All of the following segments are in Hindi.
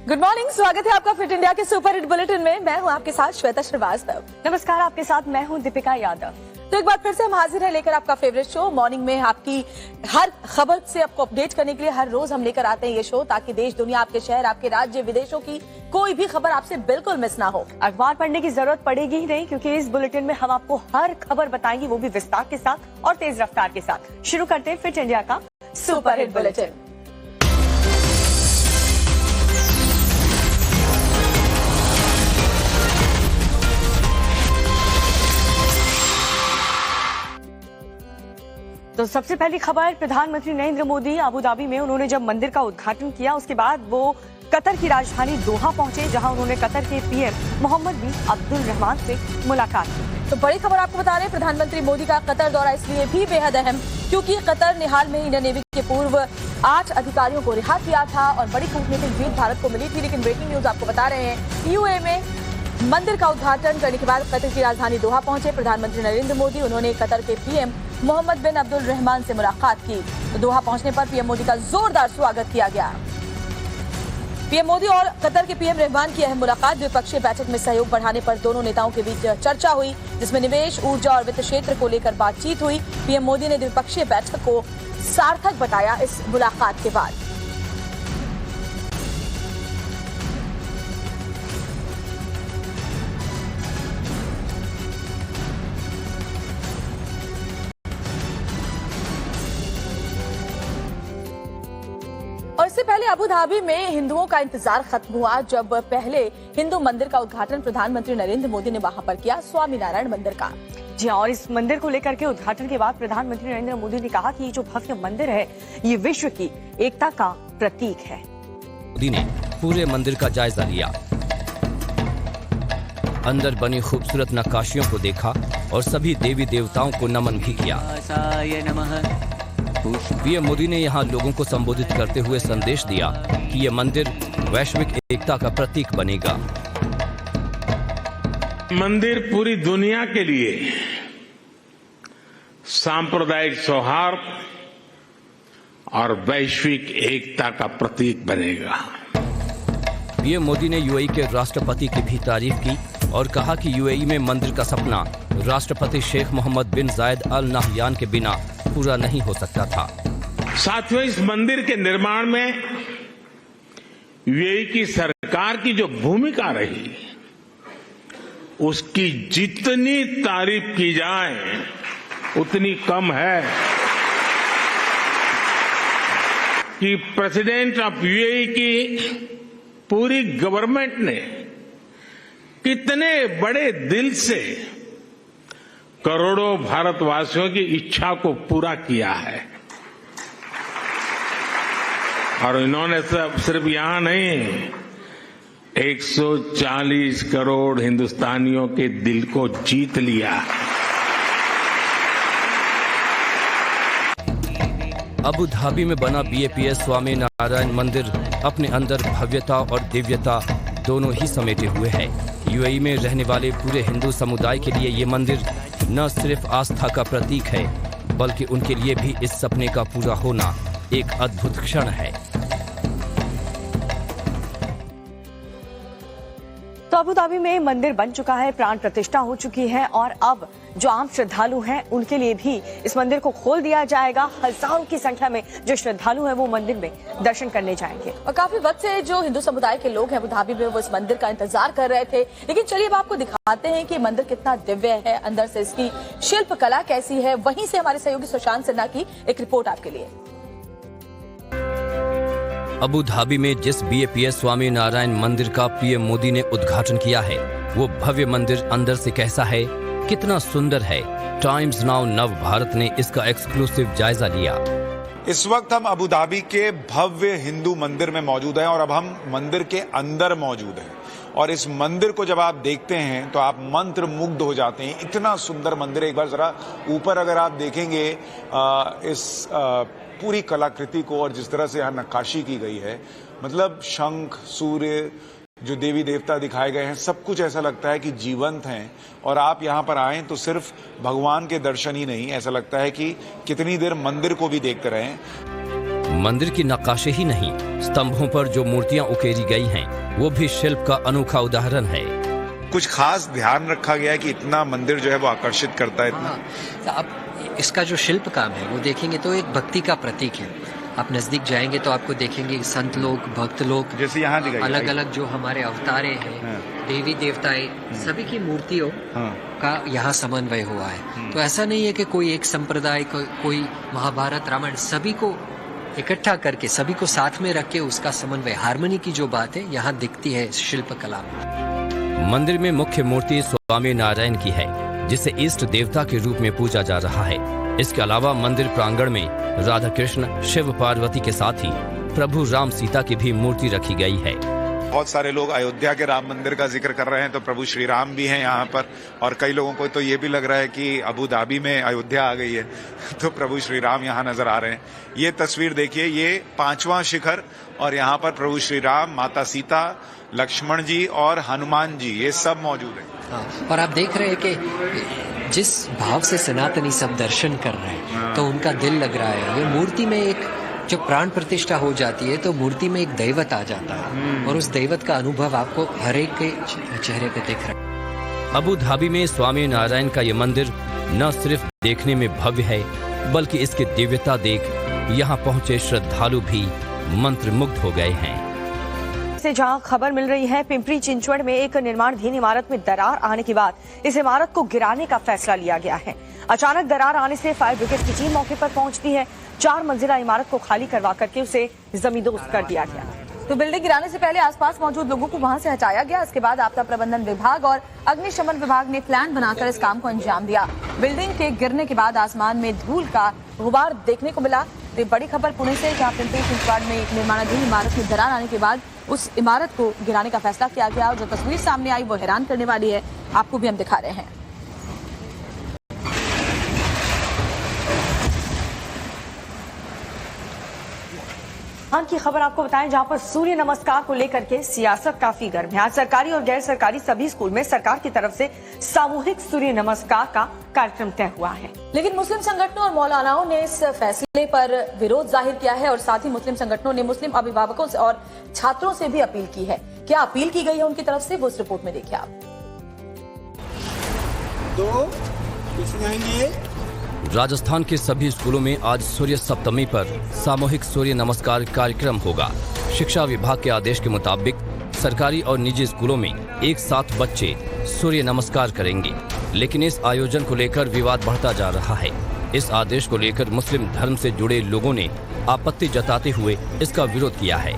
गुड मॉर्निंग, स्वागत है आपका फिट इंडिया के सुपर हिट बुलेटिन में। मैं हूं आपके साथ श्वेता श्रीवास्तव। नमस्कार, आपके साथ मैं हूं दीपिका यादव। तो एक बार फिर से हम हाजिर हैं लेकर आपका फेवरेट शो मॉर्निंग में। आपकी हर खबर से आपको अपडेट करने के लिए हर रोज हम लेकर आते हैं ये शो, ताकि देश दुनिया, आपके शहर, आपके राज्य, विदेशों की कोई भी खबर आपसे बिल्कुल मिस ना हो। अखबार पढ़ने की जरूरत पड़ेगी ही नहीं, क्योंकि इस बुलेटिन में हम आपको हर खबर बताएंगे, वो भी विस्तार के साथ और तेज रफ्तार के साथ। शुरू करते हैं फिट इंडिया का सुपर हिट बुलेटिन। तो सबसे पहली खबर, प्रधानमंत्री नरेंद्र मोदी अबू धाबी में उन्होंने जब मंदिर का उद्घाटन किया, उसके बाद वो कतर की राजधानी दोहा पहुंचे, जहां उन्होंने कतर के पीएम मोहम्मद बिन अब्दुल रहमान से मुलाकात की। तो बड़ी खबर आपको बता रहे हैं, प्रधानमंत्री मोदी का कतर दौरा इसलिए भी बेहद अहम क्योंकि कतर ने हाल में इंडियन नेवी के पूर्व 8 अधिकारियों को रिहा किया था और बड़ी कूटनीतिक जीत भारत को मिली थी। लेकिन ब्रेकिंग न्यूज आपको बता रहे हैं, यूएई में मंदिर का उद्घाटन करने के बाद कतर की राजधानी दोहा पहुंचे प्रधानमंत्री नरेंद्र मोदी। उन्होंने कतर के पीएम मोहम्मद बिन अब्दुल रहमान से मुलाकात की। तो दोहा पहुंचने पर पीएम मोदी का जोरदार स्वागत किया गया। पीएम मोदी और कतर के पीएम रहमान की अहम मुलाकात, द्विपक्षीय बैठक में सहयोग बढ़ाने पर दोनों नेताओं के बीच चर्चा हुई, जिसमें निवेश, ऊर्जा और वित्त क्षेत्र को लेकर बातचीत हुई। पीएम मोदी ने द्विपक्षीय बैठक को सार्थक बताया इस मुलाकात के बाद। और इससे पहले अबू धाबी में हिंदुओं का इंतजार खत्म हुआ, जब पहले हिंदू मंदिर का उद्घाटन प्रधानमंत्री नरेंद्र मोदी ने वहां पर किया, स्वामी नारायण मंदिर का। जी हाँ, और इस मंदिर को लेकर के उद्घाटन के बाद प्रधानमंत्री नरेंद्र मोदी ने कहा कि ये जो भव्य मंदिर है, ये विश्व की एकता का प्रतीक है। मोदी ने पूरे मंदिर का जायजा लिया, अंदर बनी खूबसूरत नक्काशियों को देखा और सभी देवी देवताओं को नमन भी किया। पीएम मोदी ने यहाँ लोगों को संबोधित करते हुए संदेश दिया कि ये मंदिर वैश्विक एकता का प्रतीक बनेगा। मंदिर पूरी दुनिया के लिए सांप्रदायिक सौहार्द और वैश्विक एकता का प्रतीक बनेगा। पीएम मोदी ने यूएई के राष्ट्रपति की भी तारीफ की और कहा कि यूएई में मंदिर का सपना राष्ट्रपति शेख मोहम्मद बिन जायद अल नहयान के बिना पूरा नहीं हो सकता था। साथियों, इस मंदिर के निर्माण में यूएई की सरकार की जो भूमिका रही, उसकी जितनी तारीफ की जाए उतनी कम है। कि प्रेसिडेंट ऑफ यूएई की पूरी गवर्नमेंट ने कितने बड़े दिल से करोड़ों भारतवासियों की इच्छा को पूरा किया है। और इन्होंने सिर्फ यहां नहीं, 140 करोड़ हिंदुस्तानियों के दिल को जीत लिया। अबू धाबी में बना बीएपीएस स्वामी नारायण मंदिर अपने अंदर भव्यता और दिव्यता दोनों ही समेटे हुए है। यूएई में रहने वाले पूरे हिंदू समुदाय के लिए ये मंदिर न सिर्फ आस्था का प्रतीक है, बल्कि उनके लिए भी इस सपने का पूरा होना एक अद्भुत क्षण है। तो अबू धाबी में मंदिर बन चुका है, प्राण प्रतिष्ठा हो चुकी है और अब जो आम श्रद्धालु हैं उनके लिए भी इस मंदिर को खोल दिया जाएगा। हजारों की संख्या में जो श्रद्धालु हैं वो मंदिर में दर्शन करने जाएंगे। और काफी वक्त से जो हिंदू समुदाय के लोग हैं अबू धाबी में, वो इस मंदिर का इंतजार कर रहे थे। लेकिन चलिए अब आपको दिखाते हैं कि मंदिर कितना दिव्य है, अंदर से इसकी शिल्प कला कैसी है। वहीं से हमारे सहयोगी सुशांत सिन्हा की एक रिपोर्ट आपके लिए। अबू धाबी में जिस बीएपीएस स्वामी नारायण मंदिर का पीएम मोदी ने उद्घाटन किया है, वो भव्य मंदिर अंदर से कैसा है, कितना सुंदर है, टाइम्स नाउ नव भारत ने इसका एक्सक्लूसिव जायजा लिया। इस वक्त हम अबू धाबी के भव्य हिंदू मंदिर में मौजूद हैं और अब हम मंदिर के अंदर मौजूद हैं। और इस मंदिर को जब आप देखते हैं तो आप मंत्र मुग्ध हो जाते हैं। इतना सुंदर मंदिर है। एक बार जरा ऊपर अगर आप देखेंगे इस पूरी कलाकृति को और जिस तरह से यहाँ नक्काशी की गई है, मतलब शंख, सूर्य, जो देवी देवता दिखाए गए हैं, सब कुछ ऐसा लगता है कि जीवंत हैं। और आप यहाँ पर आएं तो सिर्फ भगवान के दर्शन ही नहीं, ऐसा लगता है कि कितनी देर मंदिर को भी देखते रहें। मंदिर की नक्काशी ही नहीं, स्तंभों पर जो मूर्तियां उकेरी गई हैं, वो भी शिल्प का अनोखा उदाहरण है। कुछ खास ध्यान रखा गया है कि इतना मंदिर जो है वो आकर्षित करता है इतना? तो आप इसका जो शिल्प काम है वो देखेंगे तो एक भक्ति का प्रतीक है। आप नजदीक जाएंगे तो आपको देखेंगे संत लोग, भक्त लोग, जैसे यहाँ दिखाई अलग अलग जो हमारे अवतारे हैं, देवी देवताएं, सभी की मूर्तियों का यहाँ समन्वय हुआ है। तो ऐसा नहीं है कि कोई एक संप्रदाय, कोई महाभारत रामायण, सभी को इकट्ठा करके, सभी को साथ में रख के उसका समन्वय, हार्मनी की जो बात है यहाँ दिखती है शिल्प कला में। मंदिर में मुख्य मूर्ति स्वामी नारायण की है, जिसे इष्ट देवता के रूप में पूजा जा रहा है। इसके अलावा मंदिर प्रांगण में राधा कृष्ण, शिव पार्वती के साथ ही प्रभु राम सीता की भी मूर्ति रखी गई है। बहुत सारे लोग अयोध्या के राम मंदिर का जिक्र कर रहे हैं, तो प्रभु श्री राम भी हैं यहाँ पर, और कई लोगों को तो ये भी लग रहा है कि अबू धाबी में अयोध्या आ गई है तो प्रभु श्री राम यहाँ नजर आ रहे हैं। ये तस्वीर देखिए, ये 5वां शिखर, और यहाँ पर प्रभु श्री राम, माता सीता, लक्ष्मण जी और हनुमान जी, ये सब मौजूद है। और आप देख रहे हैं कि जिस भाव से सनातनी सब दर्शन कर रहे हैं, तो उनका दिल लग रहा है। ये मूर्ति में एक जब प्राण प्रतिष्ठा हो जाती है तो मूर्ति में एक दैवत आ जाता है, और उस दैवत का अनुभव आपको हर एक के चेहरे पे दिख रहा है। अबू धाबी में स्वामी नारायण का ये मंदिर न सिर्फ देखने में भव्य है, बल्कि इसकी दिव्यता देख यहाँ पहुँचे श्रद्धालु भी मंत्रमुग्ध हो गए हैं। से जहां खबर मिल रही है, पिंपरी चिंचवड़ में एक निर्माणाधीन इमारत में दरार आने के बाद इस इमारत को गिराने का फैसला लिया गया है। अचानक दरार आने से फायर ब्रिगेड की टीम मौके पर पहुंचती है। 4 मंजिला इमारत को खाली करवा करके उसे जमींदोज कर दिया गया। तो बिल्डिंग गिराने से पहले आसपास मौजूद लोगों को वहां से हटाया गया। इसके बाद आपदा प्रबंधन विभाग और अग्निशमन विभाग ने प्लान बनाकर इस काम को अंजाम दिया। बिल्डिंग के गिरने के बाद आसमान में धूल का गुबार देखने को मिला। तो बड़ी खबर पुणे से, जहां पिंपरी चिंचवड़ में एक निर्माणाधीन इमारत में दरार आने के बाद उस इमारत को गिराने का फैसला किया गया, और जो तस्वीर सामने आई वो हैरान करने वाली है। आपको भी हम दिखा रहे हैं। की खबर आपको बताएं, जहां पर सूर्य नमस्कार को लेकर के सियासत काफी गर्म है। आज सरकारी और गैर सरकारी सभी स्कूल में सरकार की तरफ से सामूहिक सूर्य नमस्कार का कार्यक्रम तय हुआ है। लेकिन मुस्लिम संगठनों और मौलानाओं ने इस फैसले पर विरोध जाहिर किया है, और साथ ही मुस्लिम संगठनों ने मुस्लिम अभिभावकों से और छात्रों से भी अपील की है। क्या अपील की गई है उनकी तरफ से, वो इस रिपोर्ट में देखिए आप। राजस्थान के सभी स्कूलों में आज सूर्य सप्तमी पर सामूहिक सूर्य नमस्कार कार्यक्रम होगा। शिक्षा विभाग के आदेश के मुताबिक सरकारी और निजी स्कूलों में एक साथ बच्चे सूर्य नमस्कार करेंगे, लेकिन इस आयोजन को लेकर विवाद बढ़ता जा रहा है। इस आदेश को लेकर मुस्लिम धर्म से जुड़े लोगों ने आपत्ति जताते हुए इसका विरोध किया है।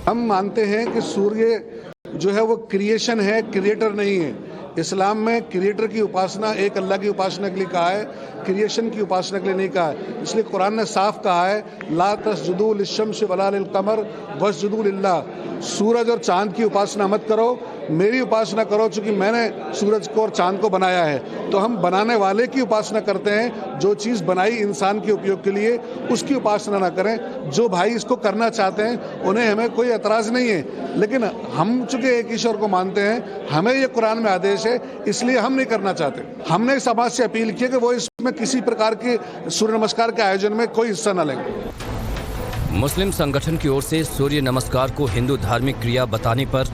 हम मानते हैं कि सूर्य जो है वो क्रिएशन है, क्रिएटर नहीं है। इस्लाम में क्रिएटर की उपासना एक अल्लाह की उपासना के लिए कहा है, क्रिएशन की उपासना के लिए नहीं कहा है। इसलिए कुरान ने साफ कहा है, ला तस्जुदू लिश्शम्स वला लिलकमर वस्जुदू लिल्लाह। सूरज और चांद की उपासना मत करो, मेरी उपासना करो, चूंकि मैंने सूरज को और चांद को बनाया है। तो हम बनाने वाले की उपासना करते हैं। जो चीज़ बनाई इंसान के उपयोग के लिए, उसकी उपासना ना करें। जो भाई इसको करना चाहते हैं उन्हें हमें कोई एतराज़ नहीं है, लेकिन हम चूंकि एक ईश्वर को मानते हैं, हमें ये कुरान में आदेश है, इसलिए हम नहीं करना चाहते। हमने समाज से अपील की कि वो इसमें किसी प्रकार के सूर्य नमस्कार के आयोजन में कोई हिस्सा न लें। मुस्लिम संगठन की ओर से सूर्य नमस्कार को हिंदू धार्मिक क्रिया बताने पर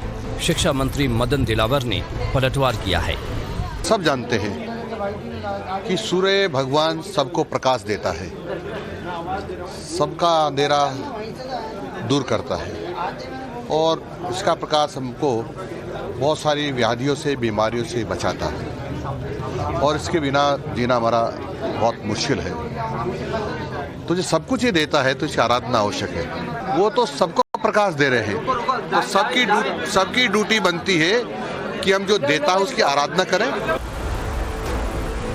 शिक्षा मंत्री मदन दिलावर ने पलटवार किया है। सब जानते हैं कि सूर्य भगवान सबको प्रकाश देता है, सबका अंधेरा दूर करता है, और इसका प्रकाश हमको बहुत सारी व्याधियों से, बीमारियों से बचाता है, और इसके बिना जीना हमारा बहुत मुश्किल है। तो जो सब कुछ ये देता है तो इसकी आराधना आवश्यक है। वो तो सबको प्रकाश दे रहे हैं, तो सबकी ड्यूटी बनती है कि हम जो देता है उसकी आराधना करें।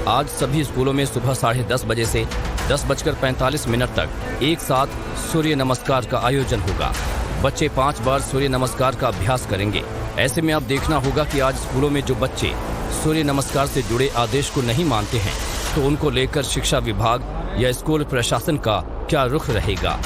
आज सभी स्कूलों में सुबह 10:30 बजे से 10:45 तक एक साथ सूर्य नमस्कार का आयोजन होगा। बच्चे 5 बार सूर्य नमस्कार का अभ्यास करेंगे। ऐसे में अब देखना होगा कि आज स्कूलों में जो बच्चे सूर्य नमस्कार से जुड़े आदेश को नहीं मानते हैं, तो उनको लेकर शिक्षा विभाग या स्कूल प्रशासन का क्या रुख रहेगा।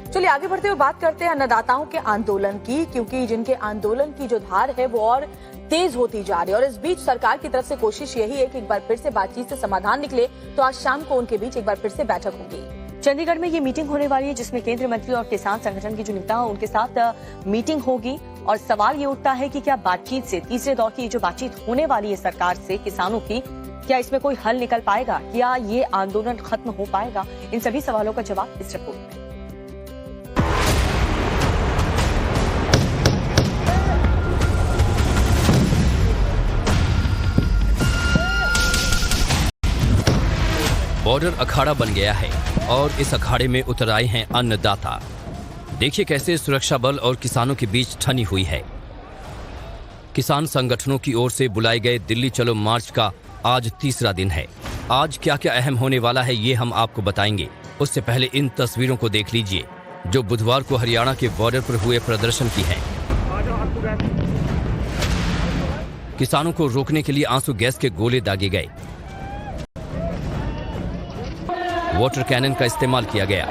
चलिए आगे बढ़ते हुए बात करते हैं अन्नदाताओं के आंदोलन की, क्योंकि जिनके आंदोलन की जो धार है वो और तेज होती जा रही है। और इस बीच सरकार की तरफ से कोशिश यही है कि एक बार फिर से बातचीत से समाधान निकले। तो आज शाम को उनके बीच एक बार फिर से बैठक होगी। चंडीगढ़ में ये मीटिंग होने वाली है जिसमें केंद्रीय मंत्री और किसान संगठन के जो नेता हैं उनके साथ मीटिंग होगी। और सवाल ये उठता है कि क्या बातचीत से, तीसरे दौर की जो बातचीत होने वाली है सरकार से किसानों की, क्या इसमें कोई हल निकल पाएगा? क्या ये आंदोलन खत्म हो पाएगा? इन सभी सवालों का जवाब इस रिपोर्ट में। बॉर्डर अखाड़ा बन गया है और इस अखाड़े में उतर आए हैं अन्नदाता। देखिए कैसे सुरक्षा बल और किसानों के बीच ठनी हुई है। किसान संगठनों की ओर से बुलाए गए दिल्ली चलो मार्च का आज तीसरा दिन है। आज क्या क्या अहम होने वाला है ये हम आपको बताएंगे। उससे पहले इन तस्वीरों को देख लीजिए जो बुधवार को हरियाणा के बॉर्डर पर हुए प्रदर्शन की है। किसानों को रोकने के लिए आंसू गैस के गोले दागे गए, वाटर कैनन का इस्तेमाल किया गया।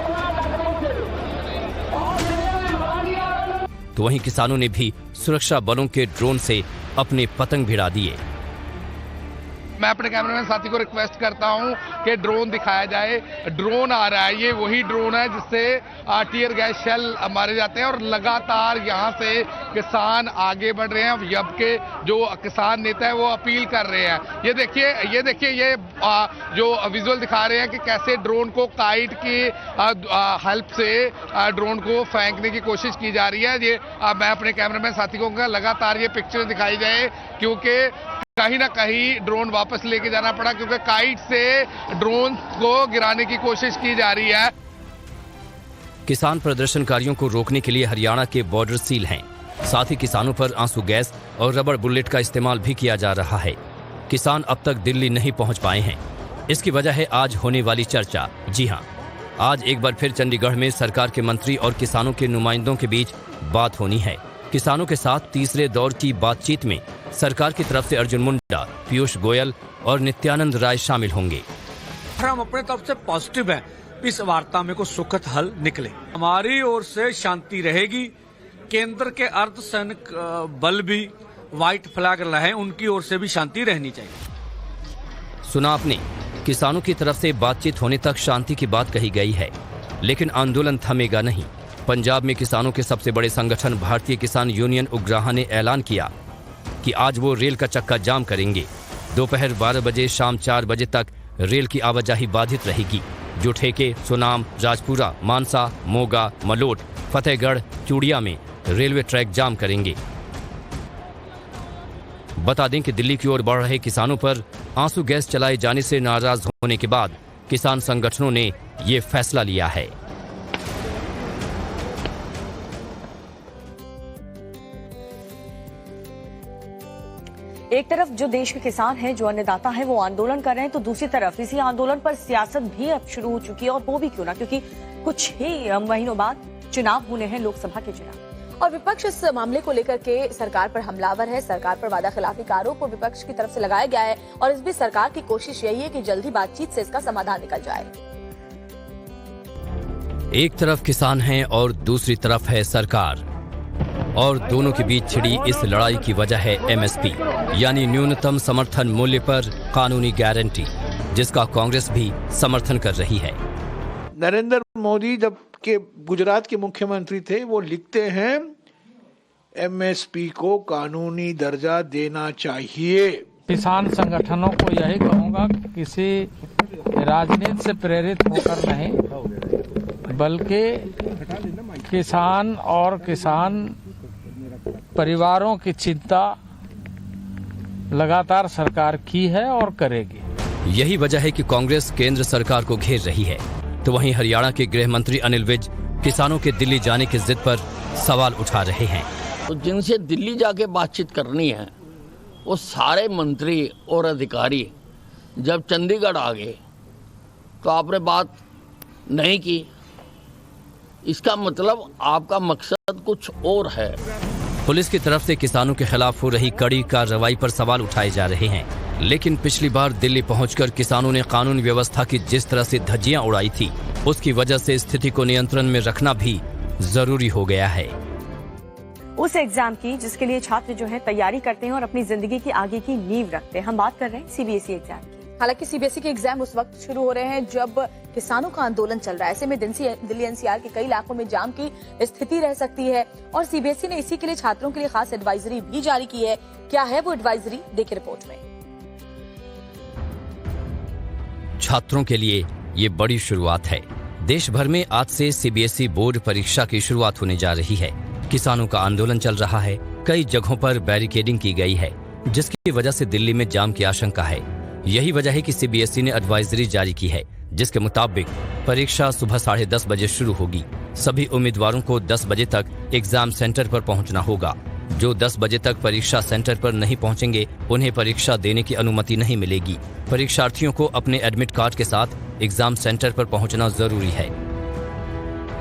तो वहीं किसानों ने भी सुरक्षा बलों के ड्रोन से अपने पतंग भिड़ा दिए। मैं अपने कैमरामैन साथी को रिक्वेस्ट करता हूं कि ड्रोन दिखाया जाए। ड्रोन आ रहा है, ये वही ड्रोन है जिससे टीयर गैस शेल मारे जाते हैं और लगातार यहां से किसान आगे बढ़ रहे हैं। अब के जो किसान नेता है वो अपील कर रहे हैं। ये देखिए ये जो विजुअल दिखा रहे हैं कि कैसे ड्रोन को काइट की हेल्प से ड्रोन को फेंकने की कोशिश की जा रही है। ये मैं अपने कैमरामैन साथी को लगातार ये पिक्चर दिखाई जाए क्योंकि कहीं ना कहीं ड्रोन वापस लेके जाना पड़ा क्योंकि काइट से ड्रोन को गिराने की कोशिश की जा रही है। किसान प्रदर्शनकारियों को रोकने के लिए हरियाणा के बॉर्डर सील हैं। साथ ही किसानों पर आंसू गैस और रबड़ बुलेट का इस्तेमाल भी किया जा रहा है। किसान अब तक दिल्ली नहीं पहुंच पाए हैं। इसकी वजह है आज होने वाली चर्चा। जी हां, आज एक बार फिर चंडीगढ़ में सरकार के मंत्री और किसानों के नुमाइंदों के बीच बात होनी है। किसानों के साथ तीसरे दौर की बातचीत में सरकार की तरफ से अर्जुन मुंडा, पीयूष गोयल और नित्यानंद राय शामिल होंगे। हम अपने तरफ से पॉजिटिव हैं, इस वार्ता में को सुखद हल निकले। हमारी ओर से शांति रहेगी। केंद्र के अर्धसैनिक बल भी व्हाइट फ्लैग लाए, उनकी ओर से भी शांति रहनी चाहिए। सुना आपने, किसानों की तरफ से बातचीत होने तक शांति की बात कही गई है, लेकिन आंदोलन थमेगा नहीं। पंजाब में किसानों के सबसे बड़े संगठन भारतीय किसान यूनियन उग्राहा ने ऐलान किया कि आज वो रेल का चक्का जाम करेंगे। दोपहर 12 बजे शाम 4 बजे तक रेल की आवाजाही बाधित रहेगी। जो ठेके सुनाम, राजपुरा, मानसा, मोगा, मलोट, फतेहगढ़, चूड़िया में रेलवे ट्रैक जाम करेंगे। बता दें कि दिल्ली की ओर बढ़ रहे किसानों पर आंसू गैस चलाए जाने से नाराज होने के बाद किसान संगठनों ने ये फैसला लिया है। एक तरफ जो देश के किसान हैं, जो अन्नदाता हैं, वो आंदोलन कर रहे हैं, तो दूसरी तरफ इसी आंदोलन पर सियासत भी अब शुरू हो चुकी है। और वो भी क्यों ना, क्योंकि कुछ ही महीनों बाद चुनाव होने हैं, लोकसभा के चुनाव। और विपक्ष इस मामले को लेकर के सरकार पर हमलावर है। सरकार पर वादा खिलाफी का आरोप विपक्ष की तरफ से लगाया गया है और इस बीच सरकार की कोशिश यही है कि जल्दी बातचीत से इसका समाधान निकल जाए। एक तरफ किसान हैं और दूसरी तरफ है सरकार, और दोनों के बीच छिड़ी इस लड़ाई की वजह है एमएसपी यानी न्यूनतम समर्थन मूल्य पर कानूनी गारंटी, जिसका कांग्रेस भी समर्थन कर रही है। नरेंद्र मोदी जब के गुजरात के मुख्यमंत्री थे, वो लिखते हैं एमएसपी को कानूनी दर्जा देना चाहिए। किसान संगठनों को यही कहूंगा, किसी राजनीति से प्रेरित होकर नहीं, बल्कि किसान और किसान परिवारों की चिंता लगातार सरकार की है और करेगी। यही वजह है कि कांग्रेस केंद्र सरकार को घेर रही है। तो वहीं हरियाणा के गृह मंत्री अनिल विज किसानों के दिल्ली जाने की जिद पर सवाल उठा रहे हैं। तो जिनसे दिल्ली जाके बातचीत करनी है, वो सारे मंत्री और अधिकारी जब चंडीगढ़ आ गए तो आपने बात नहीं की। इसका मतलब आपका मकसद कुछ और है। पुलिस की तरफ से किसानों के खिलाफ हो रही कड़ी कार्रवाई पर सवाल उठाए जा रहे हैं, लेकिन पिछली बार दिल्ली पहुंचकर किसानों ने कानून व्यवस्था की जिस तरह से धज्जियां उड़ाई थी, उसकी वजह से स्थिति को नियंत्रण में रखना भी जरूरी हो गया है। उस एग्जाम की जिसके लिए छात्र जो है तैयारी करते हैं और अपनी जिंदगी की आगे की नींव रखते हैं। हम बात कर रहे हैं सीबीएसई एग्जाम की। हालांकि सीबीएसई के एग्जाम उस वक्त शुरू हो रहे हैं जब किसानों का आंदोलन चल रहा है। ऐसे में दिल्ली एनसीआर के कई इलाकों में जाम की स्थिति रह सकती है और सीबीएसई ने इसी के लिए छात्रों के लिए खास एडवाइजरी भी जारी की है। क्या है वो एडवाइजरी, देखिए रिपोर्ट में। छात्रों के लिए ये बड़ी शुरुआत है। देश भर में आज से सीबीएसई बोर्ड परीक्षा की शुरुआत होने जा रही है। किसानों का आंदोलन चल रहा है, कई जगहों पर बैरिकेडिंग की गई है, जिसकी वजह से दिल्ली में जाम की आशंका है। यही वजह है कि सीबीएसई ने एडवाइजरी जारी की है, जिसके मुताबिक परीक्षा सुबह 10:30 बजे शुरू होगी। सभी उम्मीदवारों को 10 बजे तक एग्जाम सेंटर पर पहुंचना होगा। जो 10 बजे तक परीक्षा सेंटर पर नहीं पहुंचेंगे, उन्हें परीक्षा देने की अनुमति नहीं मिलेगी। परीक्षार्थियों को अपने एडमिट कार्ड के साथ एग्जाम सेंटर पर पहुंचना जरूरी है।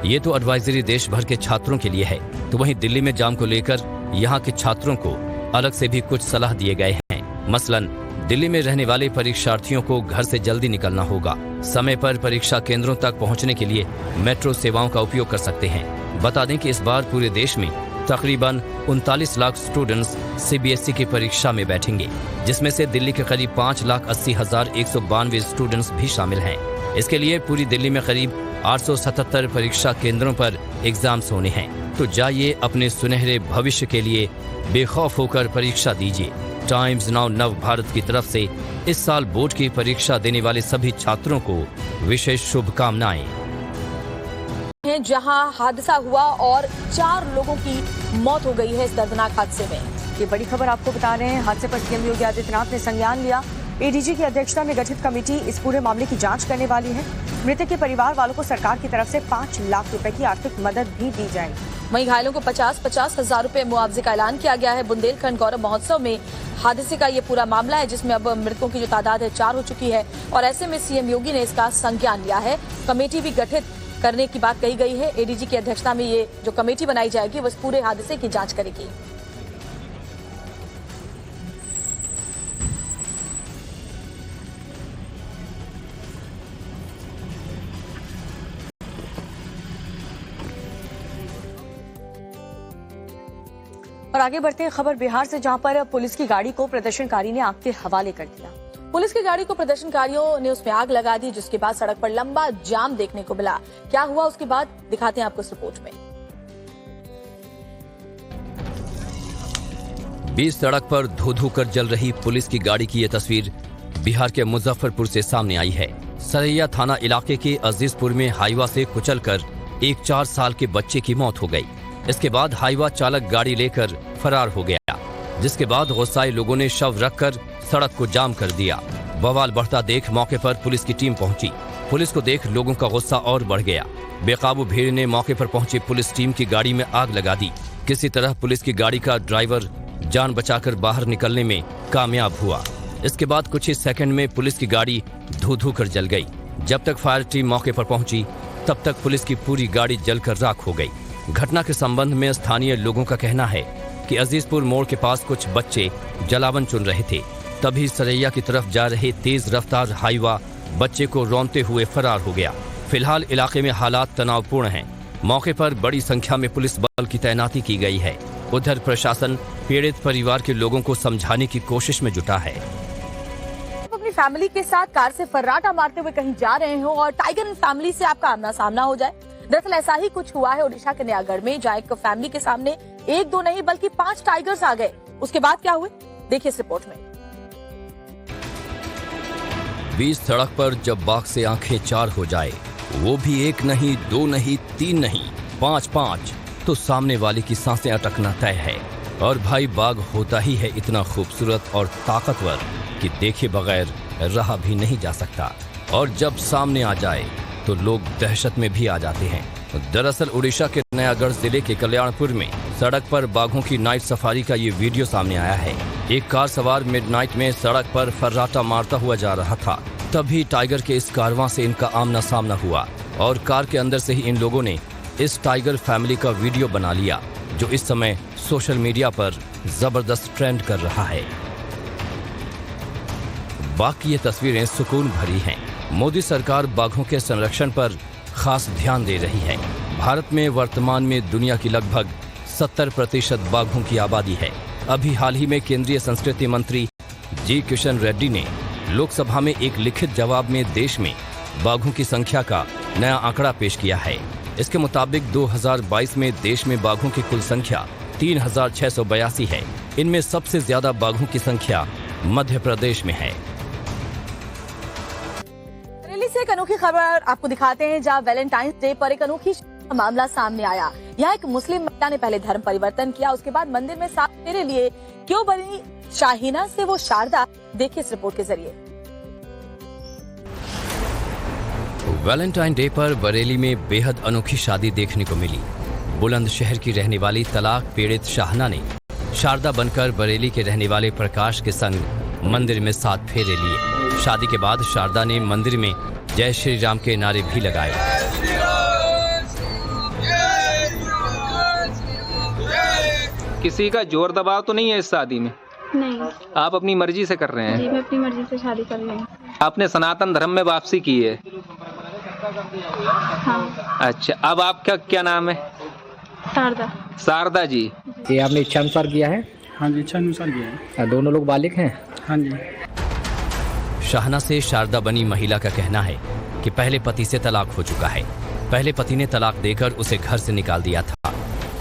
ये तो एडवाइजरी देश भर के छात्रों के लिए है, तो वहीं दिल्ली में जाम को लेकर यहाँ के छात्रों को अलग से भी कुछ सलाह दिए गए हैं। मसलन दिल्ली में रहने वाले परीक्षार्थियों को घर से जल्दी निकलना होगा। समय पर परीक्षा केंद्रों तक पहुंचने के लिए मेट्रो सेवाओं का उपयोग कर सकते हैं। बता दें कि इस बार पूरे देश में तकरीबन 39 लाख स्टूडेंट्स सीबीएसई की परीक्षा में बैठेंगे, जिसमें से दिल्ली के करीब 5,80,192 स्टूडेंट्स भी शामिल हैं। इसके लिए पूरी दिल्ली में करीब 877 परीक्षा केंद्रों पर एग्जाम्स होने हैं। तो जाइए अपने सुनहरे भविष्य के लिए बेखौफ होकर परीक्षा दीजिए। टाइम्स नाउ नव भारत की तरफ से इस साल बोर्ड की परीक्षा देने वाले सभी छात्रों को विशेष शुभकामनाएं। जहां हादसा हुआ और 4 लोगों की मौत हो गई है इस दर्दनाक हादसे में। ये बड़ी खबर आपको बता रहे हैं। हादसे पर सीएम योगी आदित्यनाथ ने संज्ञान लिया। एडीजी की अध्यक्षता में गठित कमेटी इस पूरे मामले की जांच करने वाली है। मृतक के परिवार वालों को सरकार की तरफ से 5 लाख रुपए की आर्थिक मदद भी दी जाएगी। वहीं घायलों को 50-50 हजार रुपए मुआवजे का ऐलान किया गया है। बुंदेलखंड गौरव महोत्सव में हादसे का ये पूरा मामला है, जिसमें अब मृतकों की जो तादाद है 4 हो चुकी है और ऐसे में सीएम योगी ने इसका संज्ञान लिया है। कमेटी भी गठित करने की बात कही गई है। एडीजी की अध्यक्षता में ये जो कमेटी बनाई जाएगी वो इस पूरे हादसे की जांच करेगी। और आगे बढ़ते हैं खबर बिहार से, जहां पर पुलिस की गाड़ी को प्रदर्शनकारी ने आग के हवाले कर दिया। पुलिस की गाड़ी को प्रदर्शनकारियों ने उसमें आग लगा दी, जिसके बाद सड़क पर लंबा जाम देखने को मिला। क्या हुआ उसके बाद दिखाते हैं आपको इस रिपोर्ट में। बीच सड़क पर धो धो कर जल रही पुलिस की गाड़ी की यह तस्वीर बिहार के मुजफ्फरपुर से सामने आई है। सरैया थाना इलाके के अजीजपुर में हाईवा से कुचलकर एक 4 साल के बच्चे की मौत हो गई। इसके बाद हाईवा चालक गाड़ी लेकर फरार हो गया, जिसके बाद गुस्साए लोगों ने शव रखकर सड़क को जाम कर दिया। बवाल बढ़ता देख मौके पर पुलिस की टीम पहुंची। पुलिस को देख लोगों का गुस्सा और बढ़ गया। बेकाबू भीड़ ने मौके पर पहुंची पुलिस टीम की गाड़ी में आग लगा दी। किसी तरह पुलिस की गाड़ी का ड्राइवर जान बचाकर बाहर निकलने में कामयाब हुआ। इसके बाद कुछ ही सेकंड में पुलिस की गाड़ी धू धू कर जल गई। जब तक फायर टीम मौके पर पहुंची, तब तक पुलिस की पूरी गाड़ी जलकर राख हो गई। घटना के संबंध में स्थानीय लोगों का कहना है कि अजीजपुर मोड़ के पास कुछ बच्चे जलावन चुन रहे थे, तभी सरैया की तरफ जा रहे तेज रफ्तार हाईवा बच्चे को रौंदते हुए फरार हो गया। फिलहाल इलाके में हालात तनावपूर्ण हैं। मौके पर बड़ी संख्या में पुलिस बल की तैनाती की गई है। उधर प्रशासन पीड़ित परिवार के लोगों को समझाने की कोशिश में जुटा है। अपनी फैमिली के साथ कार से फर्राटा मारते हुए कहीं जा रहे हो और टाइगर फैमिली से आपका आमना सामना हो जाए। दरअसल ऐसा ही कुछ हुआ है ओडिशा के नयागढ़ में, जहाँ एक फैमिली के सामने 1-2 नहीं बल्कि 5 टाइगर्स आ गए। उसके बाद क्या हुए, देखिए इस रिपोर्ट में। बीच सड़क पर जब बाघ से आंखें 4 हो जाए, वो भी 1 नहीं 2 नहीं 3 नहीं 5-5, तो सामने वाले की सांसें अटकना तय है। और भाई बाघ होता ही है इतना खूबसूरत और ताकतवर कि देखे बगैर रहा भी नहीं जा सकता, और जब सामने आ जाए तो लोग दहशत में भी आ जाते हैं। दरअसल उड़ीसा के नयागढ़ जिले के कल्याणपुर में सड़क पर बाघों की नाइट सफारी का ये वीडियो सामने आया है। एक कार सवार मिडनाइट में सड़क पर फर्राटा मारता हुआ जा रहा था, तभी टाइगर के इस कारवां से इनका आमना सामना हुआ और कार के अंदर से ही इन लोगों ने इस टाइगर फैमिली का वीडियो बना लिया, जो इस समय सोशल मीडिया पर जबरदस्त ट्रेंड कर रहा है। बाघ की ये तस्वीरें सुकून भरी हैं। मोदी सरकार बाघों के संरक्षण पर खास ध्यान दे रही है। भारत में वर्तमान में दुनिया की लगभग 70% बाघों की आबादी है। अभी हाल ही में केंद्रीय संस्कृति मंत्री जी किशन रेड्डी ने लोकसभा में एक लिखित जवाब में देश में बाघों की संख्या का नया आंकड़ा पेश किया है। इसके मुताबिक 2022 में देश में बाघों की कुल संख्या 3682 है। इनमें सबसे ज्यादा बाघों की संख्या मध्य प्रदेश में है। बरेली से एक अनोखी खबर आपको दिखाते हैं, जहां वैलेंटाइंस डे पर एक अनोखी मामला सामने आया। यहाँ एक मुस्लिम महिला ने पहले धर्म परिवर्तन किया, उसके बाद मंदिर में 7 फेरे लिए। क्यों बनी शाहीना से वो शारदा, देखिए इस रिपोर्ट के जरिए। वैलेंटाइन डे पर बरेली में बेहद अनोखी शादी देखने को मिली। बुलंदशहर की रहने वाली तलाक पीड़ित शाहना ने शारदा बनकर बरेली के रहने वाले प्रकाश के संग मंदिर में 7 फेरे लिए। शादी के बाद शारदा ने मंदिर में जय श्री राम के नारे भी लगाए। किसी का जोर दबाव तो नहीं है इस शादी में? नहीं। आप अपनी मर्जी से कर रहे हैं? जी, मैं अपनी मर्जी से शादी कर रही हूँ। आपने सनातन धर्म में वापसी की है? हाँ। अच्छा, अब आपका क्या नाम है? शारदा। शारदा जी, ये आपने इच्छा अनुसार किया है? हाँ जी, इच्छा अनुसार किया है। दोनों लोग बालिग हैं? हाँ जी। शाहना से शारदा बनी महिला का कहना है कि पहले पति से तलाक हो चुका है। पहले पति ने तलाक देकर उसे घर से निकाल दिया था।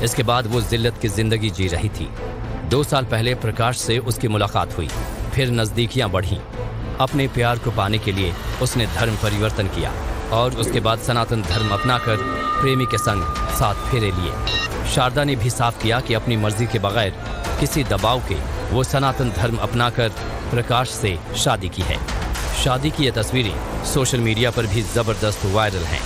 इसके बाद वो जिल्लत की जिंदगी जी रही थी। 2 साल पहले प्रकाश से उसकी मुलाकात हुई, फिर नजदीकियां बढ़ीं। अपने प्यार को पाने के लिए उसने धर्म परिवर्तन किया और उसके बाद सनातन धर्म अपनाकर प्रेमी के संग 7 फेरे लिए। शारदा ने भी साफ किया कि अपनी मर्जी के बगैर किसी दबाव के वो सनातन धर्म अपनाकर प्रकाश से शादी की है। शादी की ये तस्वीरें सोशल मीडिया पर भी जबरदस्त वायरल हैं।